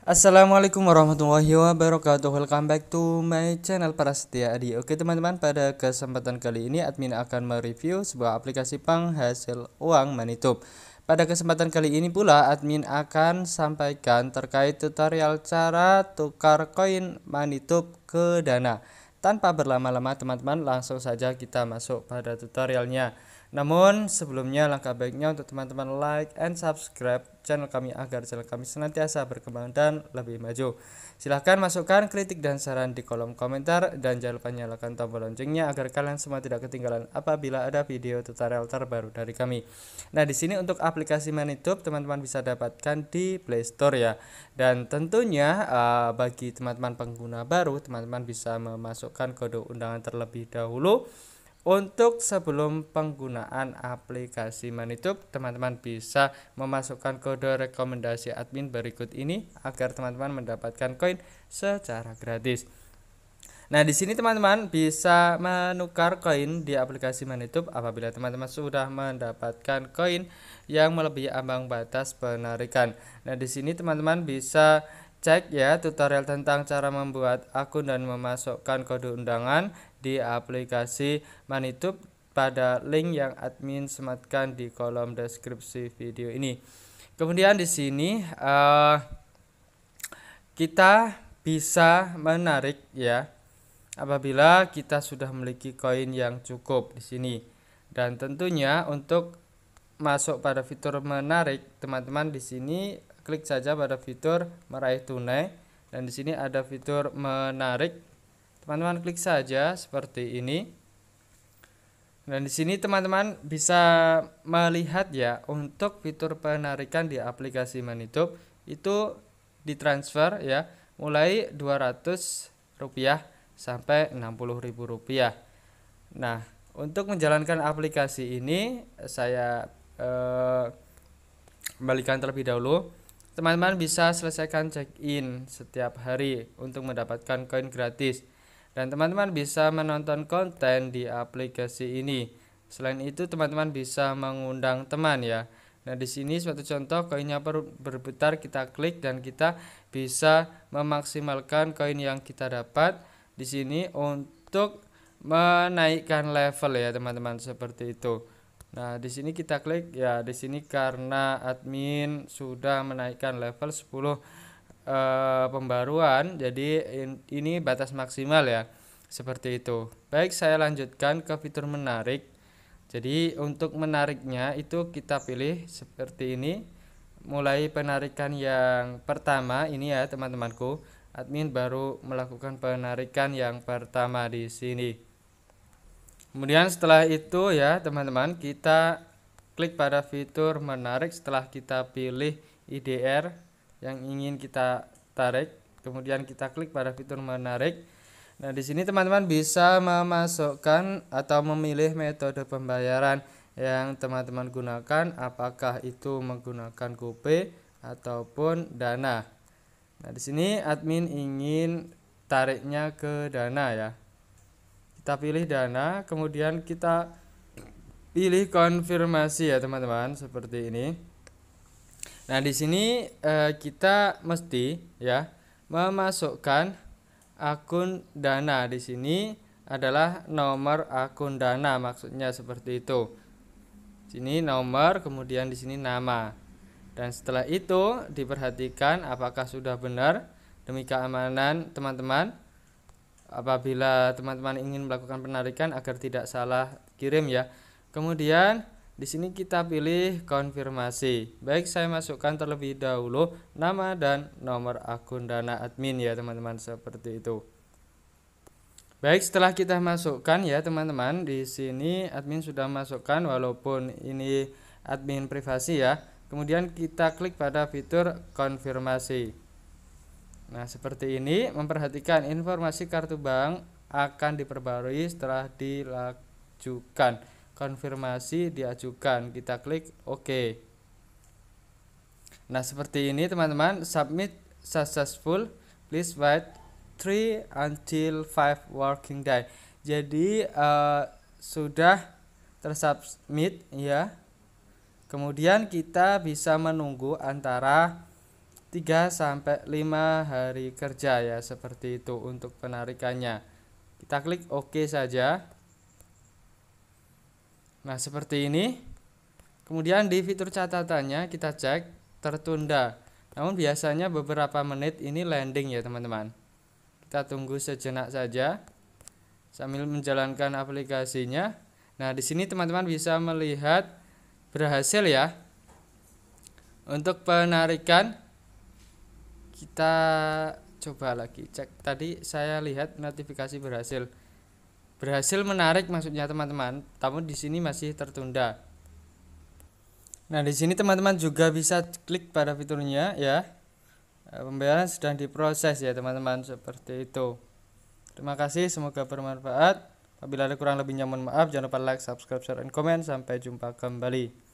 Assalamualaikum warahmatullahi wabarakatuh. Welcome back to my channel para setia Adi. Oke teman-teman, pada kesempatan kali ini admin akan mereview sebuah aplikasi penghasil uang MoneyTube. Pada kesempatan kali ini pula admin akan sampaikan terkait tutorial cara tukar koin MoneyTube ke Dana. Tanpa berlama-lama teman-teman, langsung saja kita masuk pada tutorialnya. Namun sebelumnya langkah baiknya untuk teman-teman like and subscribe channel kami agar channel kami senantiasa berkembang dan lebih maju. Silahkan masukkan kritik dan saran di kolom komentar dan jangan lupa nyalakan tombol loncengnya agar kalian semua tidak ketinggalan apabila ada video tutorial terbaru dari kami. Nah, di sini untuk aplikasi MoneyTube teman-teman bisa dapatkan di Play Store ya. Dan tentunya bagi teman-teman pengguna baru, teman-teman bisa memasukkan kode undangan terlebih dahulu. Untuk sebelum penggunaan aplikasi MoneyTube, teman-teman bisa memasukkan kode rekomendasi admin berikut ini agar teman-teman mendapatkan koin secara gratis. Nah, di sini teman-teman bisa menukar koin di aplikasi MoneyTube apabila teman-teman sudah mendapatkan koin yang melebihi ambang batas penarikan. Nah, di sini teman-teman bisa cek ya tutorial tentang cara membuat akun dan memasukkan kode undangan di aplikasi MoneyTube pada link yang admin sematkan di kolom deskripsi video ini. Kemudian di sini kita bisa menarik ya apabila kita sudah memiliki koin yang cukup di sini. Dan tentunya untuk masuk pada fitur menarik, teman-teman di sini klik saja pada fitur meraih tunai dan di sini ada fitur menarik. Teman-teman klik saja seperti ini. Dan di sini teman-teman bisa melihat ya untuk fitur penarikan di aplikasi MoneyTube itu ditransfer ya mulai Rp200 sampai Rp60.000. Nah, untuk menjalankan aplikasi ini saya kembalikan terlebih dahulu. Teman-teman bisa selesaikan check-in setiap hari untuk mendapatkan koin gratis. Dan teman-teman bisa menonton konten di aplikasi ini. Selain itu, teman-teman bisa mengundang teman ya. Nah, di sini suatu contoh koinnya berputar, kita klik dan kita bisa memaksimalkan koin yang kita dapat di sini untuk menaikkan level ya, teman-teman, seperti itu. Nah, di sini kita klik ya, di sini karena admin sudah menaikkan level 10 pembaruan, jadi ini batas maksimal ya, seperti itu. Baik, saya lanjutkan ke fitur menarik. Jadi untuk menariknya itu kita pilih seperti ini. Mulai penarikan yang pertama ini ya teman-temanku, admin baru melakukan penarikan yang pertama di sini. Kemudian setelah itu ya teman-teman, kita klik pada fitur menarik setelah kita pilih IDR yang ingin kita tarik. Kemudian kita klik pada fitur menarik. Nah, di sini teman-teman bisa memasukkan atau memilih metode pembayaran yang teman-teman gunakan, apakah itu menggunakan GoPay ataupun Dana. Nah, di sini admin ingin tariknya ke Dana ya. Kita pilih Dana, kemudian kita pilih konfirmasi ya teman-teman, seperti ini. Nah, di sini kita mesti ya memasukkan akun Dana. Di sini adalah nomor akun Dana, maksudnya seperti itu. Sini nomor, kemudian di sini nama. Dan setelah itu diperhatikan apakah sudah benar demi keamanan teman-teman. Apabila teman-teman ingin melakukan penarikan agar tidak salah kirim ya. Kemudian di sini kita pilih konfirmasi. Baik, saya masukkan terlebih dahulu nama dan nomor akun Dana admin ya teman-teman, seperti itu. Baik, setelah kita masukkan ya teman-teman, di sini admin sudah masukkan walaupun ini admin privasi ya. Kemudian kita klik pada fitur konfirmasi. Nah, seperti ini, memperhatikan informasi kartu bank akan diperbarui setelah dilakukan. Konfirmasi diajukan, kita klik OK. Nah, seperti ini teman-teman, submit successful, please wait 3 until 5 working day. Jadi sudah tersubmit ya. Kemudian kita bisa menunggu antara 3 sampai 5 hari kerja ya, seperti itu untuk penarikannya. Kita klik OK saja. Nah, seperti ini. Kemudian di fitur catatannya kita cek tertunda. Namun biasanya beberapa menit ini landing ya, teman-teman. Kita tunggu sejenak saja sambil menjalankan aplikasinya. Nah, di sini teman-teman bisa melihat berhasil ya. Untuk penarikan kita coba lagi cek. Tadi saya lihat notifikasi berhasil menarik maksudnya teman-teman, namun di sini masih tertunda. Nah, di sini teman-teman juga bisa klik pada fiturnya ya. Pembayaran sedang diproses ya teman-teman, seperti itu. Terima kasih, semoga bermanfaat. Apabila ada kurang lebihnya mohon maaf. Jangan lupa like, subscribe, share, dan komen. Sampai jumpa kembali.